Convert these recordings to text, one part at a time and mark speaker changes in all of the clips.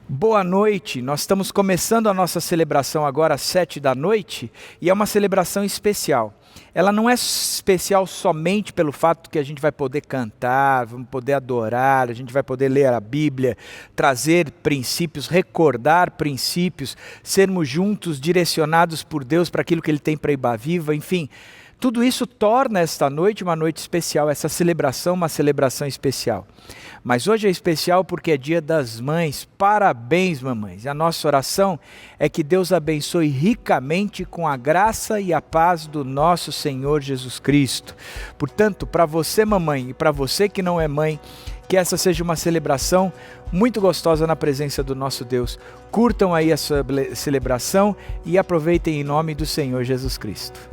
Speaker 1: Boa noite, nós estamos começando a nossa celebração agora às 7 da noite e é uma celebração especial. Ela não é especial somente pelo fato que a gente vai poder cantar, vamos poder adorar, a gente vai poder ler a Bíblia, trazer princípios, recordar princípios, sermos juntos direcionados por Deus para aquilo que Ele tem para Ibaviva, enfim. Tudo isso torna esta noite uma noite especial, essa celebração uma celebração especial. Mas hoje é especial porque é Dia das Mães. Parabéns, mamães. E a nossa oração é que Deus abençoe ricamente com a graça e a paz do nosso Senhor Jesus Cristo. Portanto, para você, mamãe, e para você que não é mãe, que essa seja uma celebração muito gostosa na presença do nosso Deus. Curtam aí a sua celebração e aproveitem em nome do Senhor Jesus Cristo.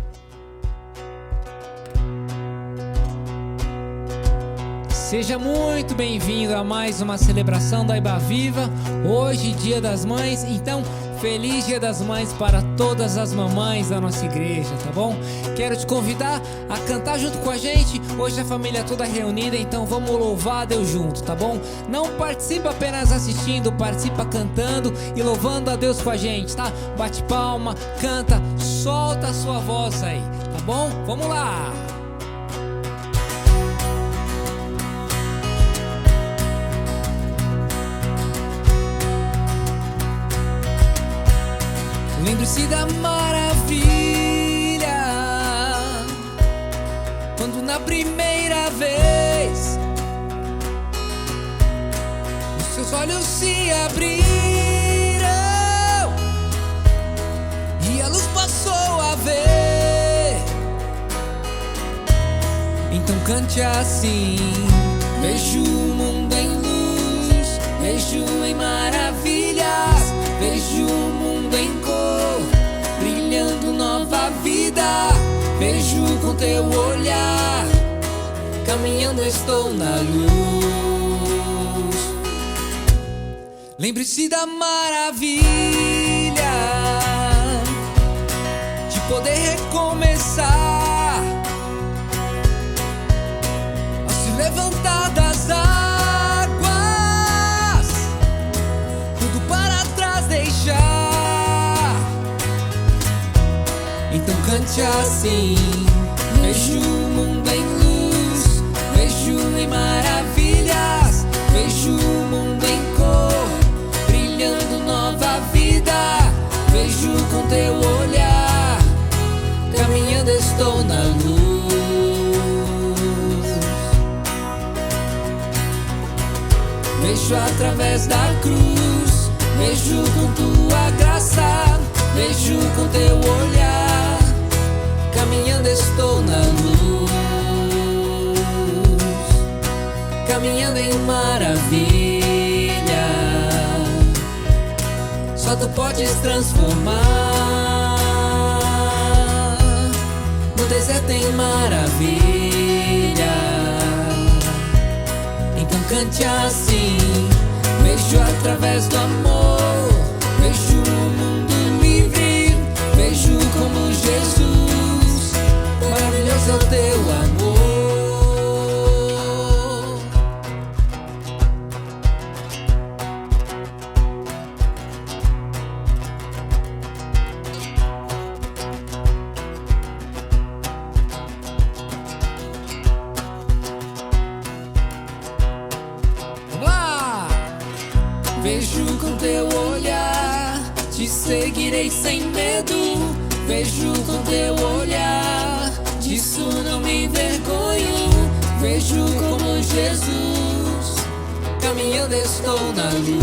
Speaker 2: Seja muito bem-vindo a mais uma celebração da Ibaviva, hoje Dia das Mães, então feliz Dia das Mães para todas as mamães da nossa igreja, tá bom? Quero te convidar a cantar junto com a gente, hoje a família toda reunida, então vamos louvar a Deus junto, tá bom? Não participa apenas assistindo, participa cantando e louvando a Deus com a gente, tá? Bate palma, canta, solta a sua voz aí, tá bom? Vamos lá! Lembre-se da maravilha, quando na primeira vez os seus olhos se abriram e a luz passou a ver. Então cante assim: vejo o mundo em luz, vejo em maravilhas, vejo o mundo em cor, brilhando nova vida. Vejo com teu olhar, caminhando estou na luz. Lembre-se da maravilha de poder recomeçar, ao se levantar das águas, tudo para trás deixar. Então cante assim: vejo o mundo em luz, vejo em maravilhas, vejo o mundo em cor, brilhando nova vida. Vejo com teu olhar, caminhando estou na luz. Vejo através da cruz, vejo com tua graça, vejo com teu olhar, caminhando estou na luz, caminhando em maravilha. Só tu podes transformar, no deserto em maravilha. Então cante assim: vejo através do amor, vejo o mundo livre, vejo como Jesus, maravilhoso é o teu amor. Vamos lá! Vejo com teu olhar, te seguirei sem medo. Vejo com teu olhar, disso não me envergonho. Vejo como Jesus, caminhando estou na luz.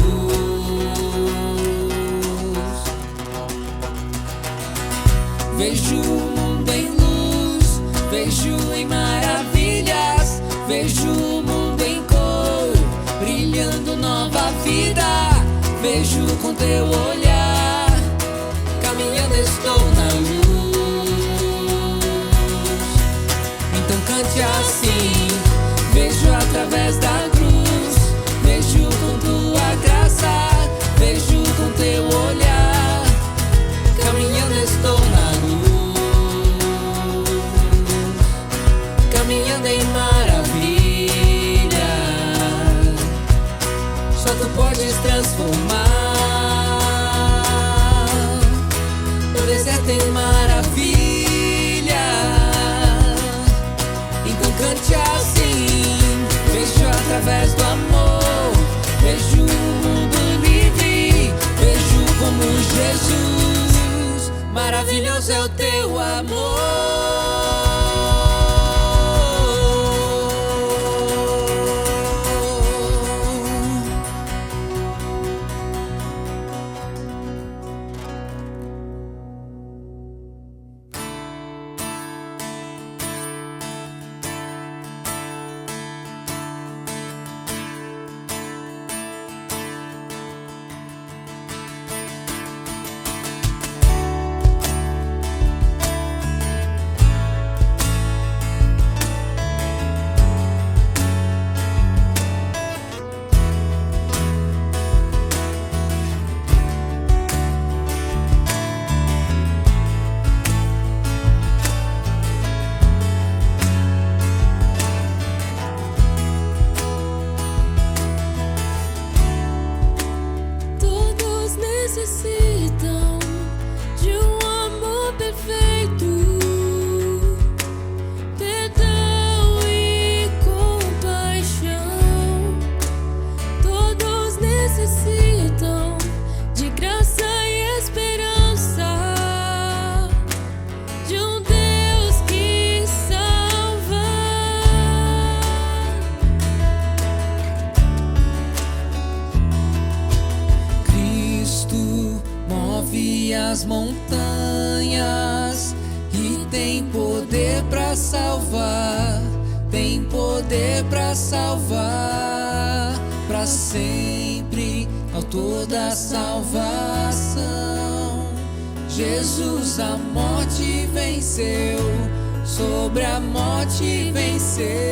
Speaker 2: Vejo o mundo em luz, vejo em maravilhas, vejo o mundo em cor, brilhando nova vida. Vejo com teu olhar, caminhando estou na luz. Então cante assim: vejo através da cruz, vejo com tua graça, vejo com teu olhar, caminhando estou na luz, caminhando em maravilha. Só tu podes transformar, através do amor. Vejo o mundo livre, vejo como Jesus. Maravilhoso é o teu amor.
Speaker 3: Necessitam de um amor perfeito, perdão e compaixão. Todos necessitam de graça e esperança, de um Deus que salva.
Speaker 2: Cristo move as montanhas e tem poder para salvar, tem poder para salvar, para sempre, autor da salvação. Jesus a morte venceu, sobre a morte venceu.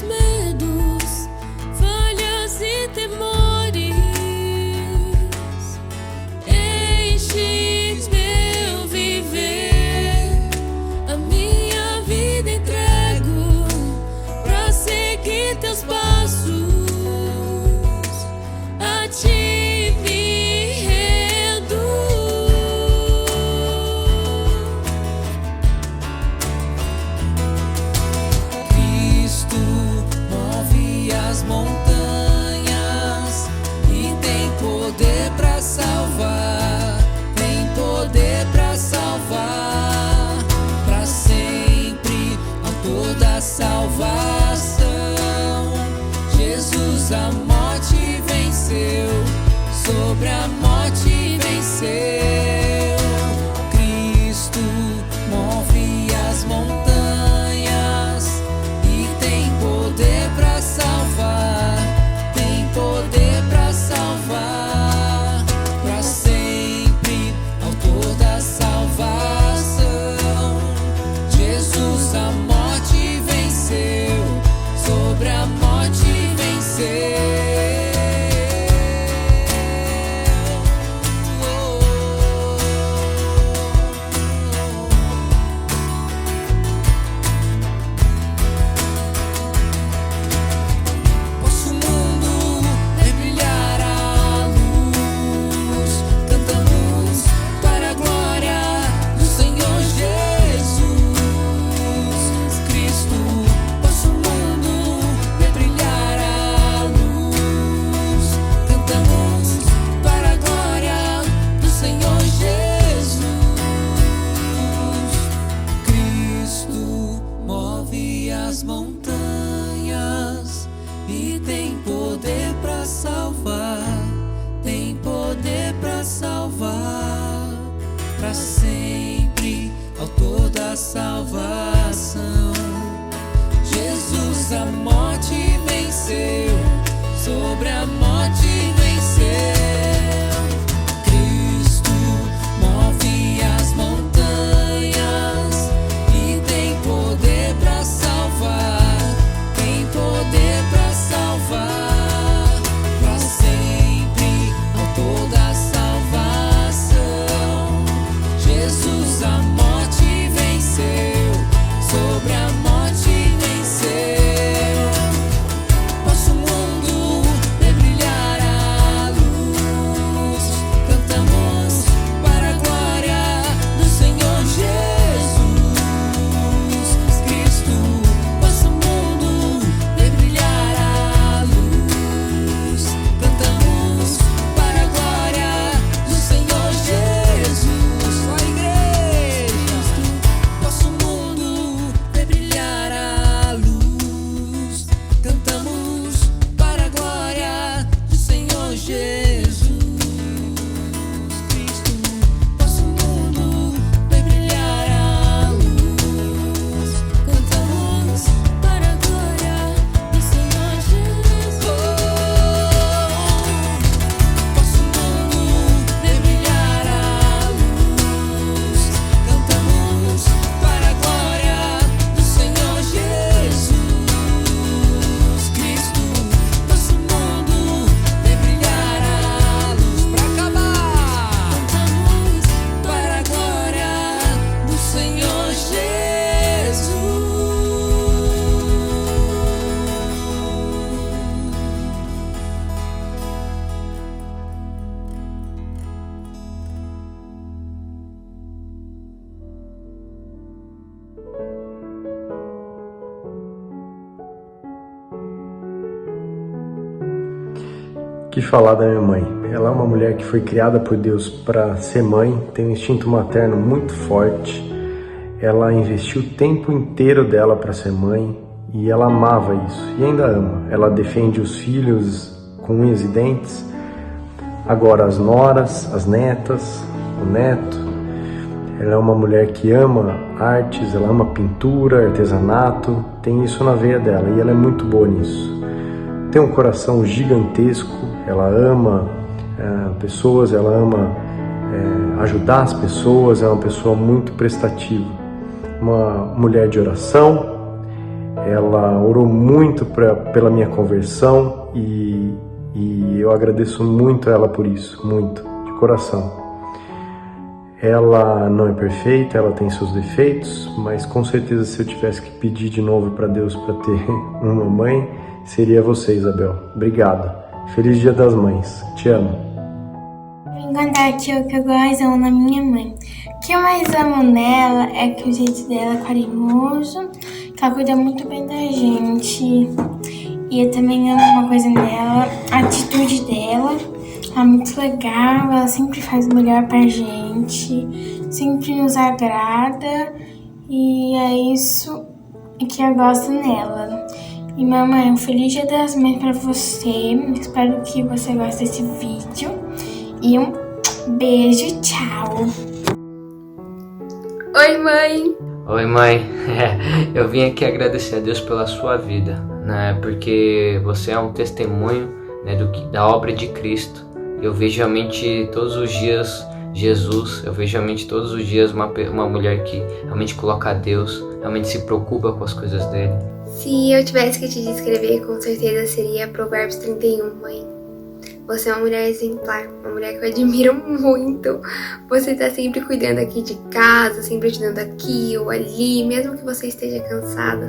Speaker 3: Medos, falhas e temores, enche meu viver, a minha vida entrego pra seguir teus passos, a ti me rendo. As montanhas e tem poder para salvar, tem poder para salvar, para sempre, autor da salvação. Jesus a morte venceu, sobre a morte venceu. Cristo move as montanhas e tem poder para salvar, tem poder para salvar, para sempre, autor da salvação. Jesus a morte venceu, sobre a morte venceu. As montanhas e tem poder para salvar, tem poder para salvar, para sempre, autor da salvação. Jesus a morte venceu, sobre a morte venceu. Cristo move as montanhas e tem poder para salvar, tem poder para salvar, para sempre, autor da salvação. Jesus a morte venceu, sobre a morte venceu.
Speaker 4: que falar da minha mãe? Ela é uma mulher que foi criada por Deus para ser mãe, tem um instinto materno muito forte. Ela investiu o tempo inteiro dela para ser mãe e ela amava isso e ainda ama. Ela defende os filhos com unhas e dentes, agora as noras, as netas, o neto. Ela é uma mulher que ama artes, ela ama pintura, artesanato, tem isso na veia dela e ela é muito boa nisso. Tem um coração gigantesco, ela ama pessoas, ela ama ajudar as pessoas, é uma pessoa muito prestativa. Uma mulher de oração, ela orou muito pela minha conversão e eu agradeço muito a ela por isso, muito, de coração. Ela não é perfeita, ela tem seus defeitos, mas com certeza se eu tivesse que pedir de novo para Deus para ter uma mãe, seria você, Isabel. Obrigado. Feliz Dia das Mães. Te amo.
Speaker 5: Vim contar aqui o que eu mais amo na minha mãe. O que eu mais amo nela é que o jeito dela é carinhoso, que ela cuida muito bem da gente. E eu também amo uma coisa nela, a atitude dela. Ela é muito legal, ela sempre faz o melhor pra gente, sempre nos agrada. E é isso que eu gosto nela. E mamãe, um feliz Dia das Mães pra você. Espero que você goste desse vídeo. E um beijo, tchau.
Speaker 6: Oi, mãe.
Speaker 7: Oi, mãe. Eu vim aqui agradecer a Deus pela sua vida, né? Porque você é um testemunho, né, da obra de Cristo. Eu vejo realmente todos os dias Jesus, eu vejo realmente todos os dias uma mulher que realmente coloca a Deus, realmente se preocupa com as coisas dele.
Speaker 6: Se eu tivesse que te descrever, com certeza seria Provérbios 31, mãe. Você é uma mulher exemplar, uma mulher que eu admiro muito. Você tá sempre cuidando aqui de casa, sempre ajudando aqui ou ali, mesmo que você esteja cansada.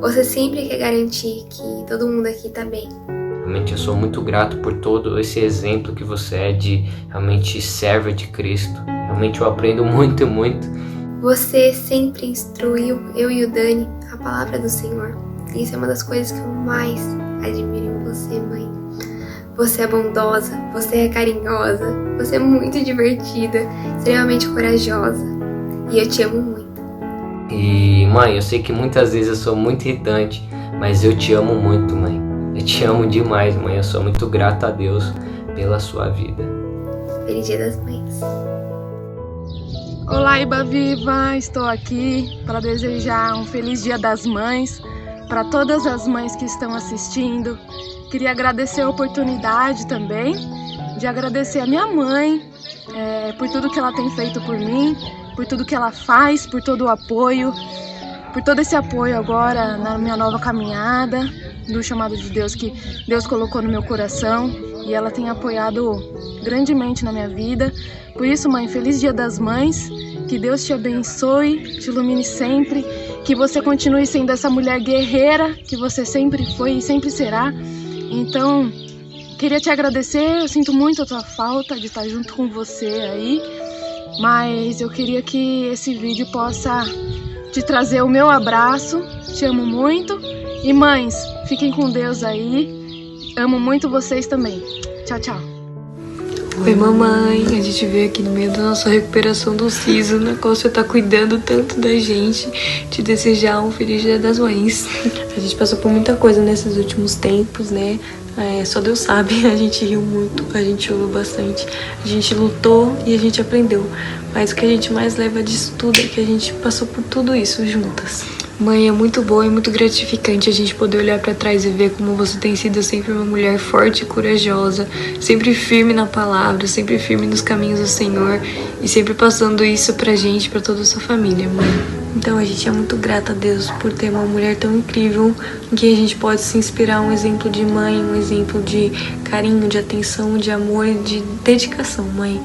Speaker 6: Você sempre quer garantir que todo mundo aqui tá bem.
Speaker 7: Realmente eu sou muito grato por todo esse exemplo que você é de realmente serva de Cristo. Realmente eu aprendo muito, muito.
Speaker 6: Você sempre instruiu eu e o Dani a palavra do Senhor. Isso é uma das coisas que eu mais admiro em você, mãe. Você é bondosa, você é carinhosa, você é muito divertida, extremamente corajosa. E eu te amo muito.
Speaker 7: E mãe, eu sei que muitas vezes eu sou muito irritante, mas eu te amo muito, mãe. Eu te amo demais, mãe. Eu sou muito grato a Deus pela sua vida.
Speaker 6: Feliz Dia das Mães.
Speaker 8: Olá, Iba Viva! Estou aqui para desejar um feliz Dia das Mães para todas as mães que estão assistindo. Queria agradecer a oportunidade também de agradecer a minha mãe por tudo que ela tem feito por mim, por tudo que ela faz, por todo o apoio, por todo esse apoio agora na minha nova caminhada, do chamado de Deus que Deus colocou no meu coração e ela tem apoiado grandemente na minha vida. Por isso, mãe, feliz Dia das Mães, que Deus te abençoe, te ilumine sempre, que você continue sendo essa mulher guerreira que você sempre foi e sempre será. Então, queria te agradecer, eu sinto muito a tua falta de estar junto com você aí, mas eu queria que esse vídeo possa te trazer o meu abraço, te amo muito. E mães, fiquem com Deus aí, amo muito vocês também. Tchau, tchau.
Speaker 9: Oi, mamãe, a gente veio aqui no meio da nossa recuperação do siso, na qual você tá cuidando tanto da gente, te desejar um feliz Dia das Mães. A gente passou por muita coisa nesses últimos tempos, né? Só Deus sabe, a gente riu muito, a gente chorou bastante, a gente lutou e a gente aprendeu. Mas o que a gente mais leva disso tudo é que a gente passou por tudo isso juntas. Mãe, é muito bom e muito gratificante a gente poder olhar pra trás e ver como você tem sido sempre uma mulher forte e corajosa, sempre firme na palavra, sempre firme nos caminhos do Senhor e sempre passando isso pra gente, pra toda a sua família, mãe. Então a gente é muito grata a Deus por ter uma mulher tão incrível em que a gente pode se inspirar, um exemplo de mãe, um exemplo de carinho, de atenção, de amor e de dedicação, mãe.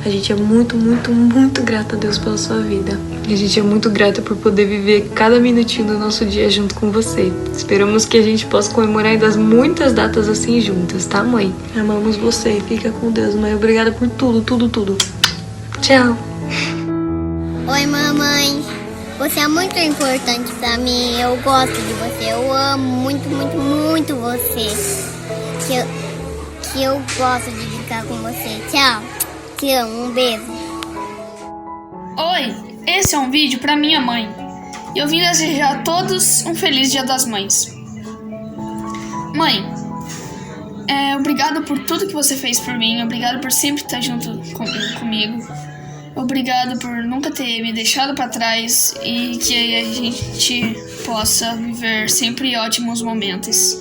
Speaker 9: A gente é muito, muito, muito grata a Deus pela sua vida. E a gente é muito grata por poder viver cada minutinho do nosso dia junto com você. Esperamos que a gente possa comemorar ainda muitas datas assim juntas, tá, mãe? Amamos você. Fica com Deus, mãe. Obrigada por tudo, tudo, tudo. Tchau.
Speaker 10: Oi, mamãe. Você é muito importante pra mim. Eu gosto de você. Eu amo muito, muito, muito você. que eu gosto de brincar com você. Tchau. Te amo. Um beijo.
Speaker 11: Oi, esse é um vídeo pra minha mãe. E eu vim desejar a todos um feliz Dia das Mães. Mãe, obrigado por tudo que você fez por mim. Obrigado por sempre estar junto comigo. Obrigado por nunca ter me deixado pra trás e que a gente possa viver sempre ótimos momentos.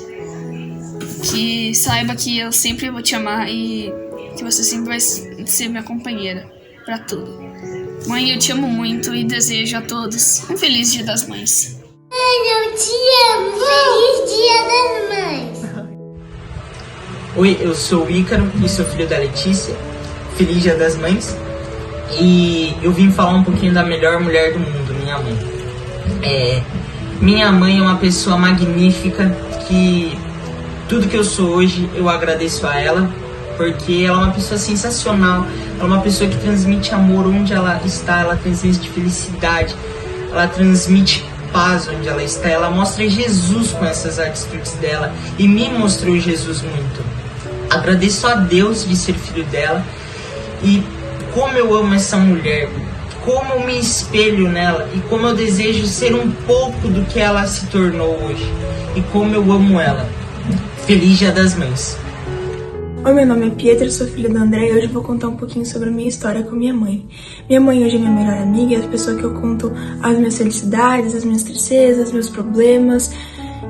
Speaker 11: Que saiba que eu sempre vou te amar e que você sempre vai ser minha companheira pra tudo. Mãe, eu te amo muito e desejo a todos um feliz Dia das Mães.
Speaker 10: Mãe, eu te amo. Feliz Dia das Mães.
Speaker 12: Oi, eu sou o Ícaro e sou filho da Letícia. Feliz Dia das Mães. E eu vim falar um pouquinho da melhor mulher do mundo, minha mãe. Minha mãe é uma pessoa magnífica que tudo que eu sou hoje eu agradeço a ela, porque ela é uma pessoa sensacional. Ela é uma pessoa que transmite amor onde ela está, ela transmite felicidade, ela transmite paz onde ela está. Ela mostra Jesus com essas atitudes dela e me mostrou Jesus muito. Agradeço a Deus de ser filho dela e como eu amo essa mulher, como eu me espelho nela e como eu desejo ser um pouco do que ela se tornou hoje e como eu amo ela. Feliz Dia das Mães.
Speaker 13: Oi, meu nome é Pietra, sou filha da André e hoje eu vou contar um pouquinho sobre a minha história com minha mãe. Minha mãe hoje é minha melhor amiga, é a pessoa que eu conto as minhas felicidades, as minhas tristezas, meus problemas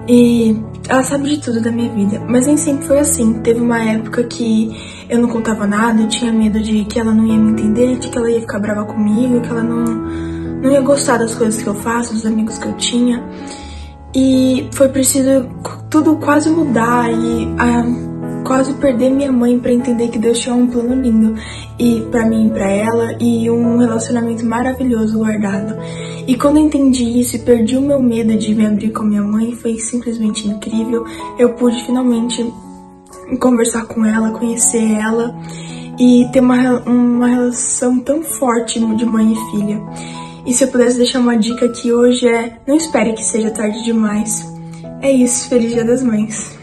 Speaker 13: e ela sabe de tudo da minha vida. Mas nem sempre foi assim. Teve uma época que eu não contava nada, eu tinha medo de que ela não ia me entender, de que ela ia ficar brava comigo, que ela não ia gostar das coisas que eu faço, dos amigos que eu tinha. E foi preciso tudo quase mudar e quase perder minha mãe pra entender que Deus tinha um plano lindo e pra mim e pra ela e um relacionamento maravilhoso guardado. E quando eu entendi isso e perdi o meu medo de me abrir com minha mãe, foi simplesmente incrível. Eu pude finalmente conversar com ela, conhecer ela e ter uma relação tão forte de mãe e filha. E se eu pudesse deixar uma dica aqui hoje não espere que seja tarde demais. É isso, feliz Dia das Mães.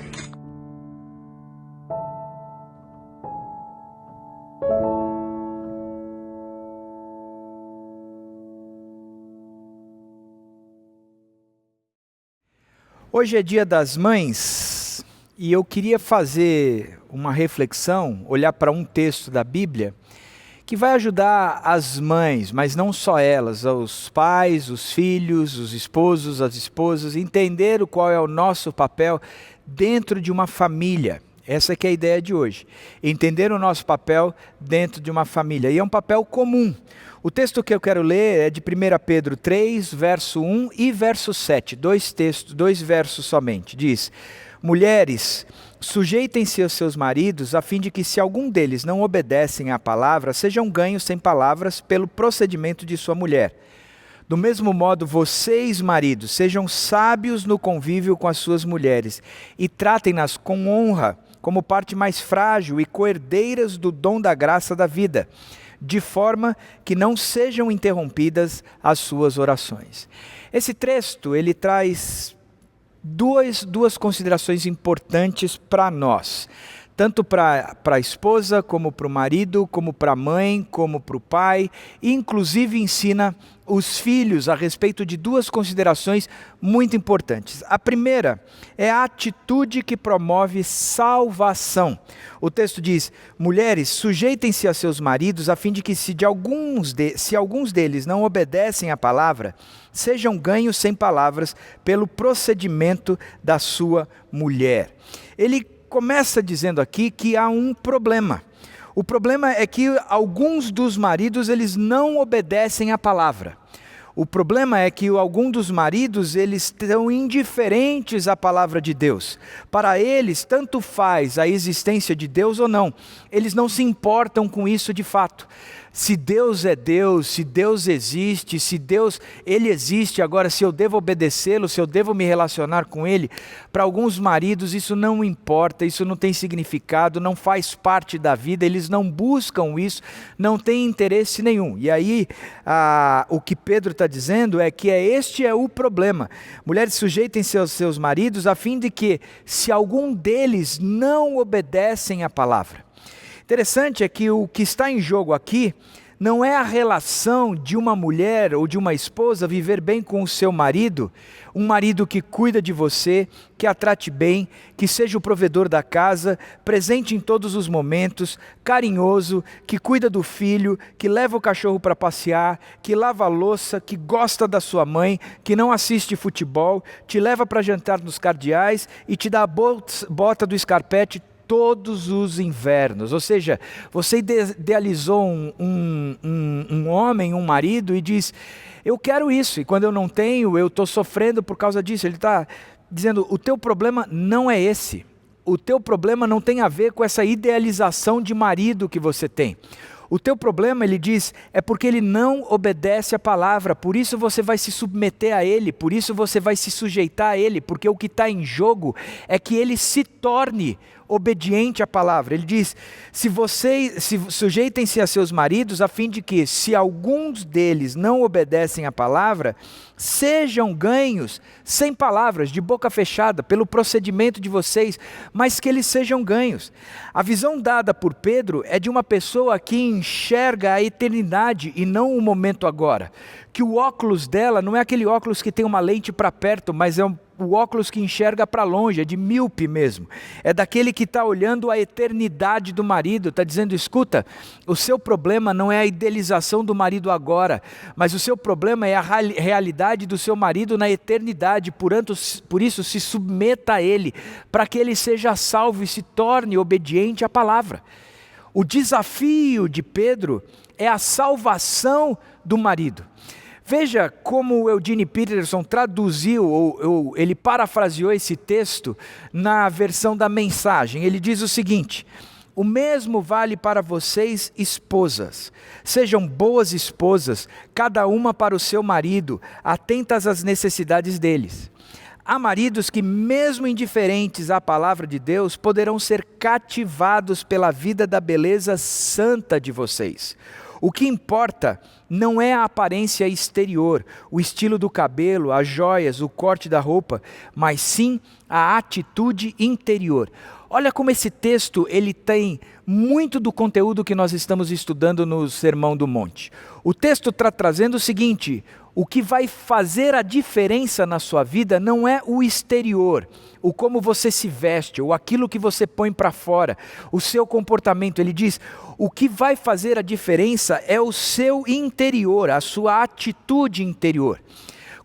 Speaker 1: Hoje é Dia das Mães e eu queria fazer uma reflexão, olhar para um texto da Bíblia que vai ajudar as mães, mas não só elas, os pais, os filhos, os esposos, as esposas, entender qual é o nosso papel dentro de uma família. Essa que é a ideia de hoje, entender o nosso papel dentro de uma família, e é um papel comum. O texto que eu quero ler é de 1 Pedro 3, verso 1 e verso 7, dois versos somente. Diz: mulheres, sujeitem-se aos seus maridos, a fim de que, se algum deles não obedecem à palavra, sejam ganhos sem palavras pelo procedimento de sua mulher. Do mesmo modo, vocês, maridos, sejam sábios no convívio com as suas mulheres e tratem-nas com honra, como parte mais frágil e coerdeiras do dom da graça da vida, de forma que não sejam interrompidas as suas orações. Esse texto, ele traz duas considerações importantes para nós, tanto para a esposa, como para o marido, como para a mãe, como para o pai, e inclusive ensina os filhos a respeito de duas considerações muito importantes. A primeira é a atitude que promove salvação. O texto diz: mulheres, sujeitem-se a seus maridos, a fim de que, se alguns deles não obedecem à palavra, sejam ganhos sem palavras pelo procedimento da sua mulher. Ele começa dizendo aqui que há um problema. O problema é que alguns dos maridos, eles não obedecem à palavra. O problema é que alguns dos maridos, eles estão indiferentes à palavra de Deus. Para eles, tanto faz a existência de Deus ou não. Eles não se importam com isso de fato. Se Deus é Deus, se Deus existe, se Deus, Ele existe, agora se eu devo obedecê-lo, se eu devo me relacionar com Ele, para alguns maridos isso não importa, isso não tem significado, não faz parte da vida, eles não buscam isso, não tem interesse nenhum. E aí, o que Pedro está dizendo é que este é o problema. Mulheres, sujeitem-se aos seus maridos, a fim de que, se algum deles não obedecem à palavra. Interessante é que o que está em jogo aqui não é a relação de uma mulher ou de uma esposa viver bem com o seu marido, um marido que cuida de você, que a trate bem, que seja o provedor da casa, presente em todos os momentos, carinhoso, que cuida do filho, que leva o cachorro para passear, que lava a louça, que gosta da sua mãe, que não assiste futebol, te leva para jantar nos cardeais e te dá a bota do escarpete todos os invernos. Ou seja, você idealizou um homem, um marido e diz, eu quero isso, e quando eu não tenho, eu estou sofrendo por causa disso. Ele está dizendo, o teu problema não é esse. O teu problema não tem a ver com essa idealização de marido que você tem. O teu problema, ele diz, é porque ele não obedece à palavra, por isso você vai se submeter a ele, por isso você vai se sujeitar a ele, porque o que está em jogo é que ele se torne obediente à palavra. Ele diz, sujeitem-se a seus maridos, a fim de que, se alguns deles não obedecem à palavra, sejam ganhos sem palavras, de boca fechada, pelo procedimento de vocês, mas que eles sejam ganhos. A visão dada por Pedro é de uma pessoa que enxerga a eternidade e não o momento agora. Que o óculos dela não é aquele óculos que tem uma lente para perto, mas é o óculos que enxerga para longe, é de míope mesmo. É daquele que está olhando a eternidade do marido, está dizendo, escuta, o seu problema não é a idealização do marido agora, mas o seu problema é a realidade do seu marido na eternidade, por isso se submeta a ele, para que ele seja salvo e se torne obediente à palavra. O desafio de Pedro é a salvação do marido. Veja como o Eugene Peterson traduziu, ou ele parafraseou esse texto na versão da Mensagem. Ele diz o seguinte, o mesmo vale para vocês, esposas. Sejam boas esposas, cada uma para o seu marido, atentas às necessidades deles. Há maridos que, mesmo indiferentes à palavra de Deus, poderão ser cativados pela vida da beleza santa de vocês. O que importa não é a aparência exterior, o estilo do cabelo, as joias, o corte da roupa, mas sim a atitude interior. Olha como esse texto ele tem muito do conteúdo que nós estamos estudando no Sermão do Monte. O texto está trazendo o seguinte, o que vai fazer a diferença na sua vida não é o exterior, o como você se veste, ou aquilo que você põe para fora, o seu comportamento. Ele diz, o que vai fazer a diferença é o seu interior, a sua atitude interior.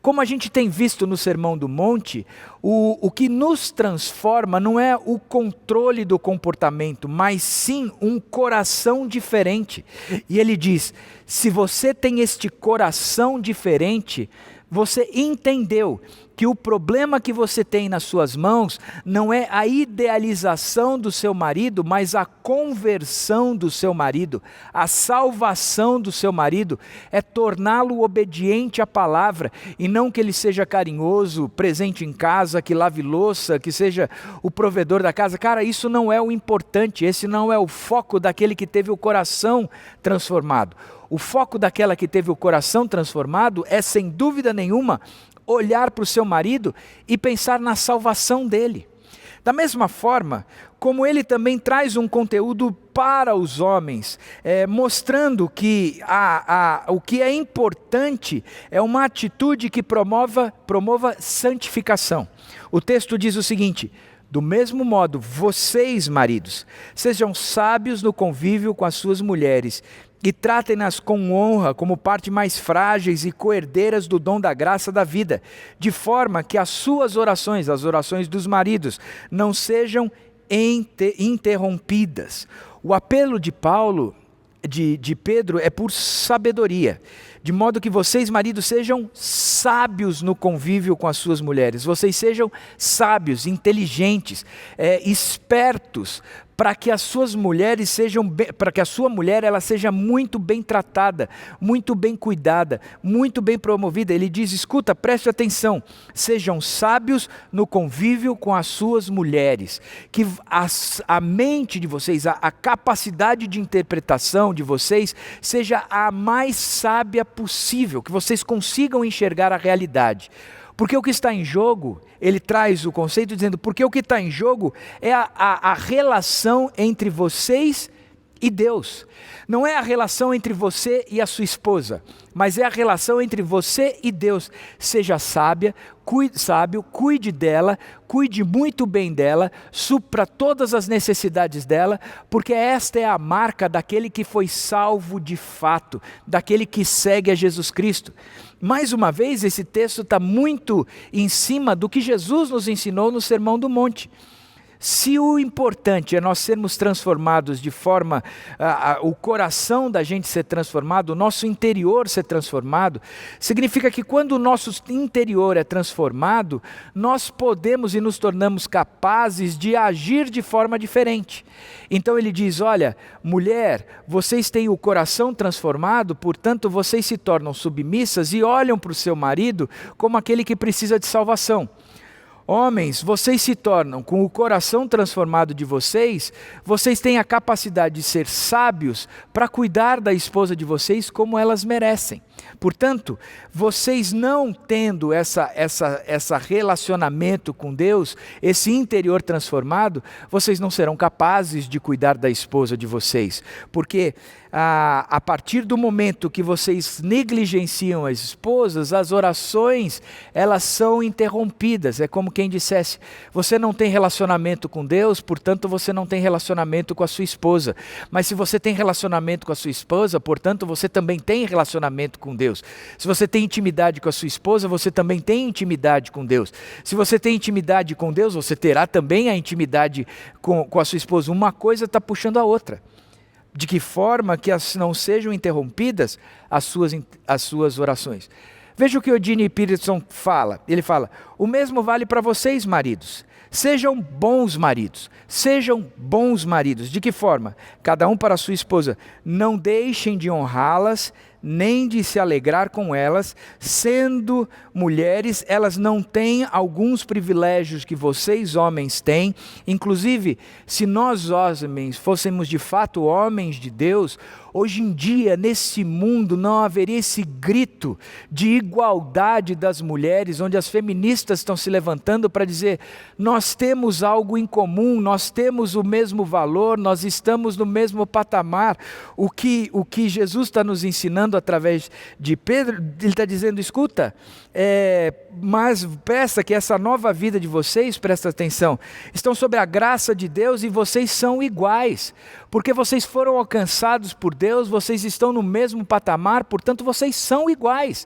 Speaker 1: Como a gente tem visto no Sermão do Monte, o que nos transforma não é o controle do comportamento, mas sim um coração diferente. E ele diz, se você tem este coração diferente, você entendeu que o problema que você tem nas suas mãos não é a idealização do seu marido, mas a conversão do seu marido, a salvação do seu marido, é torná-lo obediente à palavra, e não que ele seja carinhoso, presente em casa, que lave louça, que seja o provedor da casa. Cara, isso não é o importante, esse não é o foco daquele que teve o coração transformado. O foco daquela que teve o coração transformado é, sem dúvida nenhuma, olhar para o seu marido e pensar na salvação dele. Da mesma forma, como ele também traz um conteúdo para os homens, mostrando que o que é importante é uma atitude que promova santificação. O texto diz o seguinte, do mesmo modo, vocês, maridos, sejam sábios no convívio com as suas mulheres, e tratem-nas com honra, como parte mais frágeis e coerdeiras do dom da graça da vida, de forma que as suas orações, as orações dos maridos, não sejam interrompidas. O apelo de Pedro é por sabedoria. De modo que vocês, maridos, sejam sábios no convívio com as suas mulheres. Vocês sejam sábios, inteligentes, espertos, para que as suas mulheres sejam, para que a sua mulher ela seja muito bem tratada, muito bem cuidada, muito bem promovida. Ele diz: escuta, preste atenção, sejam sábios no convívio com as suas mulheres, que a mente de vocês, a capacidade de interpretação de vocês seja a mais sábia possível, que vocês consigam enxergar a realidade. Porque o que está em jogo, ele traz o conceito dizendo, porque o que está em jogo é a relação entre vocês e Deus. Não é a relação entre você e a sua esposa, mas é a relação entre você e Deus. Seja sábio, cuide dela, cuide muito bem dela, supra todas as necessidades dela, porque esta é a marca daquele que foi salvo de fato, daquele que segue a Jesus Cristo. Mais uma vez, esse texto está muito em cima do que Jesus nos ensinou no Sermão do Monte. Se o importante é nós sermos transformados de forma, o coração da gente ser transformado, o nosso interior ser transformado, significa que quando o nosso interior é transformado, nós podemos e nos tornamos capazes de agir de forma diferente. Então ele diz, olha, mulher, vocês têm o coração transformado, portanto vocês se tornam submissas e olham para o seu marido como aquele que precisa de salvação. Homens, vocês se tornam, com o coração transformado de vocês, vocês têm a capacidade de ser sábios para cuidar da esposa de vocês como elas merecem. Portanto, vocês não tendo essa relacionamento com Deus, esse interior transformado, vocês não serão capazes de cuidar da esposa de vocês. Porque a partir do momento que vocês negligenciam as esposas, as orações, elas são interrompidas. É como quem dissesse, você não tem relacionamento com Deus, portanto você não tem relacionamento com a sua esposa. Mas se você tem relacionamento com a sua esposa, portanto você também tem relacionamento com Deus. Se você tem intimidade com a sua esposa, você também tem intimidade com Deus. Se você tem intimidade com Deus, você terá também a intimidade com a sua esposa. Uma coisa está puxando a outra. De que forma que não sejam interrompidas as suas orações. Veja o que o Eugene Peterson fala. Ele fala, o mesmo vale para vocês, maridos. Sejam bons maridos. Sejam bons maridos. De que forma? Cada um para a sua esposa. Não deixem de honrá-las, nem de se alegrar com elas. Sendo mulheres, elas não têm alguns privilégios que vocês homens têm. Inclusive, se nós homens fôssemos de fato homens de Deus, hoje em dia, nesse mundo, não haveria esse grito de igualdade das mulheres, onde as feministas estão se levantando para dizer, nós temos algo em comum, nós temos o mesmo valor, nós estamos no mesmo patamar. O que Jesus está nos ensinando através de Pedro, ele está dizendo, escuta, mas peça que essa nova vida de vocês, presta atenção, estão sob a graça de Deus e vocês são iguais, porque vocês foram alcançados por Deus, vocês estão no mesmo patamar, portanto vocês são iguais.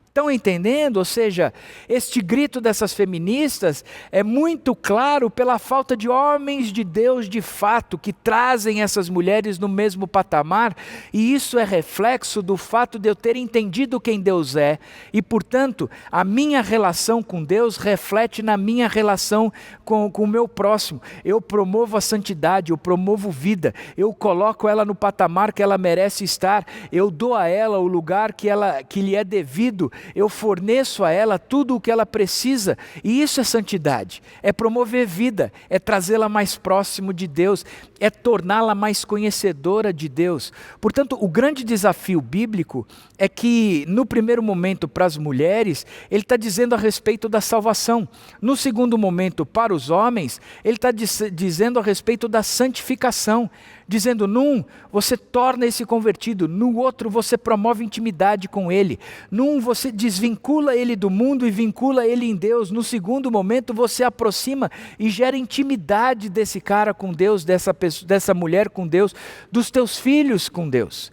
Speaker 1: Estão entendendo? Ou seja, este grito dessas feministas é muito claro pela falta de homens de Deus de fato, que trazem essas mulheres no mesmo patamar, e isso é reflexo do fato de eu ter entendido quem Deus é, e portanto, a minha relação com Deus reflete na minha relação com o meu próximo. Eu promovo a santidade, eu promovo vida, eu coloco ela no patamar que ela merece estar, eu dou a ela o lugar que lhe é devido, eu forneço a ela tudo o que ela precisa, e isso é santidade, é promover vida, é trazê-la mais próximo de Deus, é torná-la mais conhecedora de Deus. Portanto, o grande desafio bíblico é que, no primeiro momento para as mulheres, ele está dizendo a respeito da salvação. No segundo momento, para os homens, ele está dizendo a respeito da santificação, dizendo, num, você torna esse convertido, no outro você promove intimidade com ele, num você desvincula ele do mundo e vincula ele em Deus, no segundo momento você aproxima e gera intimidade desse cara com Deus, dessa mulher com Deus, dos teus filhos com Deus.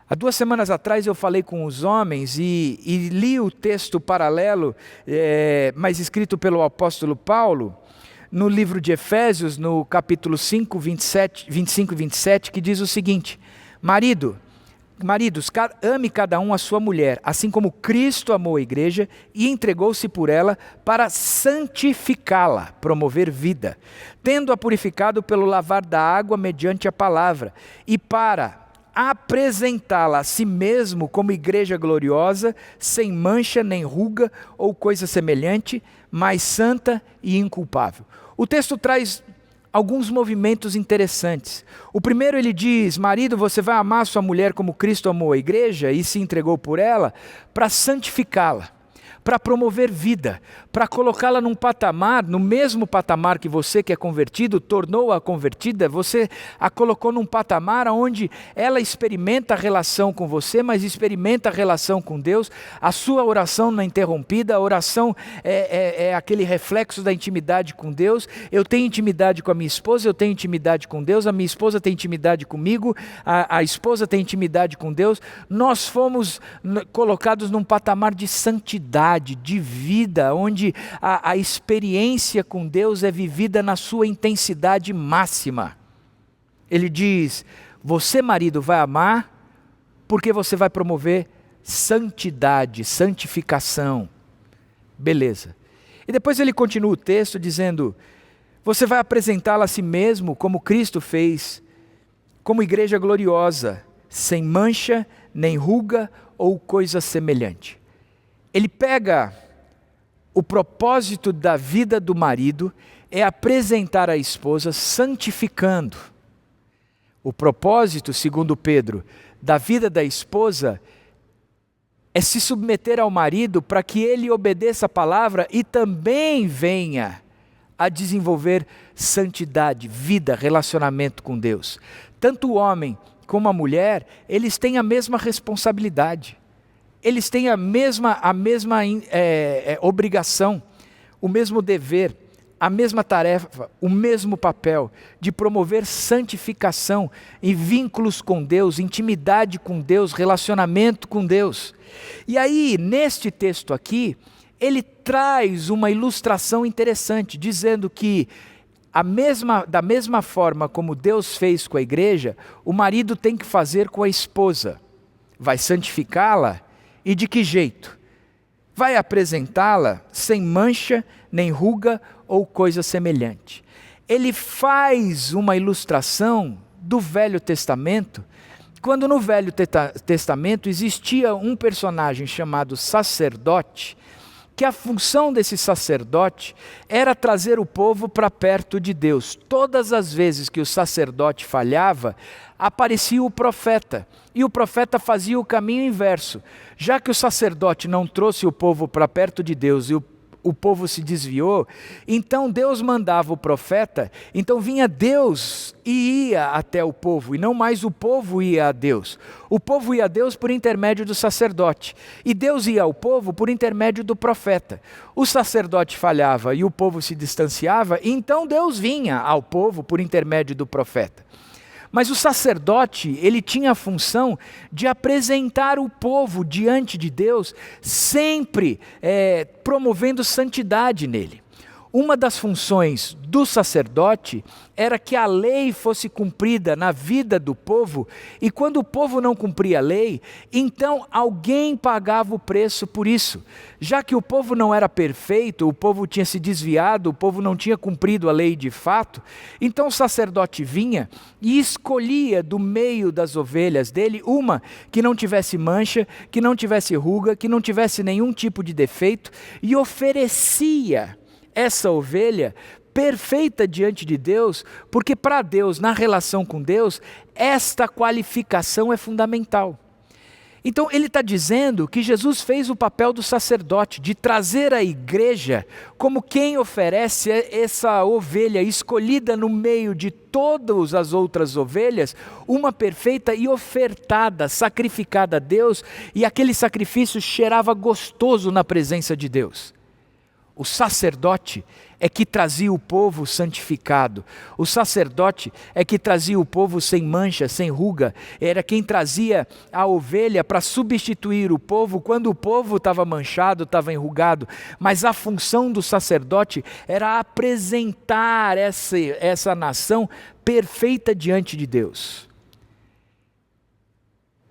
Speaker 1: Há 2 semanas atrás eu falei com os homens e li o texto paralelo, mas escrito pelo apóstolo Paulo, no livro de Efésios, no capítulo 5, 25 e 27, que diz o seguinte, marido, Maridos, ame cada um a sua mulher, assim como Cristo amou a igreja e entregou-se por ela para santificá-la, promover vida, tendo-a purificado pelo lavar da água mediante a palavra, e para apresentá-la a si mesmo como igreja gloriosa, sem mancha nem ruga ou coisa semelhante, mas santa e inculpável. O texto traz alguns movimentos interessantes. O primeiro, ele diz: marido, você vai amar sua mulher como Cristo amou a igreja e se entregou por ela, para santificá-la, para promover vida, para colocá-la num patamar, no mesmo patamar que você que é convertido, tornou-a convertida, você a colocou num patamar onde ela experimenta a relação com você, mas experimenta a relação com Deus, a sua oração não é interrompida, a oração é aquele reflexo da intimidade com Deus. Eu tenho intimidade com a minha esposa, eu tenho intimidade com Deus, a minha esposa tem intimidade comigo, a esposa tem intimidade com Deus. Nós fomos colocados num patamar de santidade, de vida, onde a experiência com Deus é vivida na sua intensidade máxima. Ele diz: você, marido, vai amar porque você vai promover santidade, santificação. Beleza. E depois ele continua o texto dizendo: você vai apresentá-la a si mesmo como Cristo fez, como igreja gloriosa, sem mancha, nem ruga ou coisa semelhante. Ele pega o propósito da vida do marido é apresentar a esposa santificando. O propósito, segundo Pedro, da vida da esposa é se submeter ao marido para que ele obedeça a palavra e também venha a desenvolver santidade, vida, relacionamento com Deus. Tanto o homem como a mulher, eles têm a mesma responsabilidade. Eles têm a mesma obrigação, o mesmo dever, a mesma tarefa, o mesmo papel de promover santificação e vínculos com Deus, intimidade com Deus, relacionamento com Deus. E aí, neste texto aqui, ele traz uma ilustração interessante, dizendo que da mesma forma como Deus fez com a igreja, o marido tem que fazer com a esposa. Vai santificá-la. E de que jeito? Vai apresentá-la sem mancha, nem ruga ou coisa semelhante. Ele faz uma ilustração do Velho Testamento, quando no Velho Testamento existia um personagem chamado sacerdote, que a função desse sacerdote era trazer o povo para perto de Deus. Todas as vezes que o sacerdote falhava, aparecia o profeta, e o profeta fazia o caminho inverso. Já que o sacerdote não trouxe o povo para perto de Deus e o povo se desviou, então Deus mandava o profeta, então vinha Deus e ia até o povo, e não mais o povo ia a Deus. O povo ia a Deus por intermédio do sacerdote, e Deus ia ao povo por intermédio do profeta. O sacerdote falhava e o povo se distanciava, então Deus vinha ao povo por intermédio do profeta. Mas o sacerdote, ele tinha a função de apresentar o povo diante de Deus, sempre promovendo santidade nele. Uma das funções do sacerdote era que a lei fosse cumprida na vida do povo, e quando o povo não cumpria a lei, então alguém pagava o preço por isso. Já que o povo não era perfeito, o povo tinha se desviado, o povo não tinha cumprido a lei de fato, então o sacerdote vinha e escolhia do meio das ovelhas dele uma que não tivesse mancha, que não tivesse ruga, que não tivesse nenhum tipo de defeito, e oferecia essa ovelha perfeita diante de Deus, porque para Deus, na relação com Deus, esta qualificação é fundamental. Então ele está dizendo que Jesus fez o papel do sacerdote, de trazer a igreja como quem oferece essa ovelha escolhida no meio de todas as outras ovelhas, uma perfeita e ofertada, sacrificada a Deus, e aquele sacrifício cheirava gostoso na presença de Deus. O sacerdote é que trazia o povo santificado. O sacerdote é que trazia o povo sem mancha, sem ruga. Era quem trazia a ovelha para substituir o povo quando o povo estava manchado, estava enrugado. Mas a função do sacerdote era apresentar essa nação perfeita diante de Deus.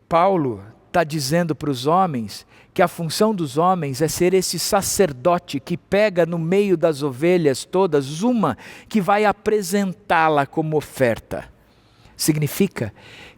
Speaker 1: Paulo está dizendo para os homens que a função dos homens é ser esse sacerdote que pega no meio das ovelhas todas uma que vai apresentá-la como oferta. Significa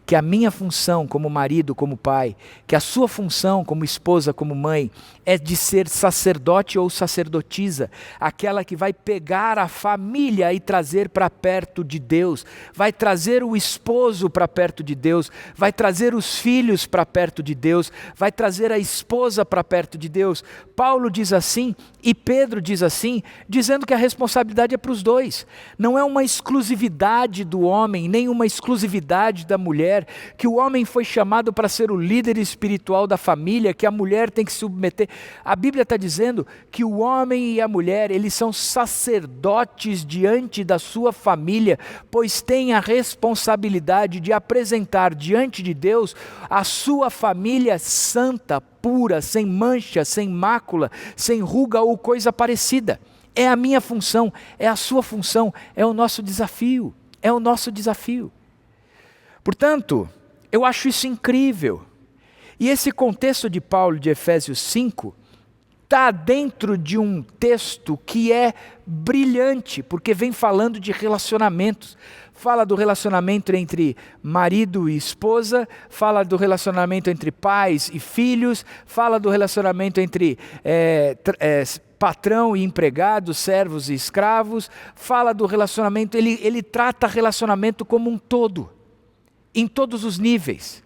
Speaker 1: que a minha função como marido, como pai, que a sua função como esposa, como mãe, é de ser sacerdote ou sacerdotisa, aquela que vai pegar a família e trazer para perto de Deus, vai trazer o esposo para perto de Deus, vai trazer os filhos para perto de Deus, vai trazer a esposa para perto de Deus. Paulo diz assim e Pedro diz assim, dizendo que a responsabilidade é para os dois. Não é uma exclusividade do homem, nem uma exclusividade da mulher, que o homem foi chamado para ser o líder espiritual da família, que a mulher tem que se submeter. A Bíblia está dizendo que o homem e a mulher, eles são sacerdotes diante da sua família, pois têm a responsabilidade de apresentar diante de Deus a sua família santa, pura, sem mancha, sem mácula, sem ruga ou coisa parecida. É a minha função, é a sua função, é o nosso desafio, é o nosso desafio. Portanto, eu acho isso incrível. E esse contexto de Paulo de Efésios 5 está dentro de um texto que é brilhante, porque vem falando de relacionamentos. Fala do relacionamento entre marido e esposa, fala do relacionamento entre pais e filhos, fala do relacionamento entre patrão e empregado, servos e escravos, fala do relacionamento, ele trata relacionamento como um todo, em todos os níveis.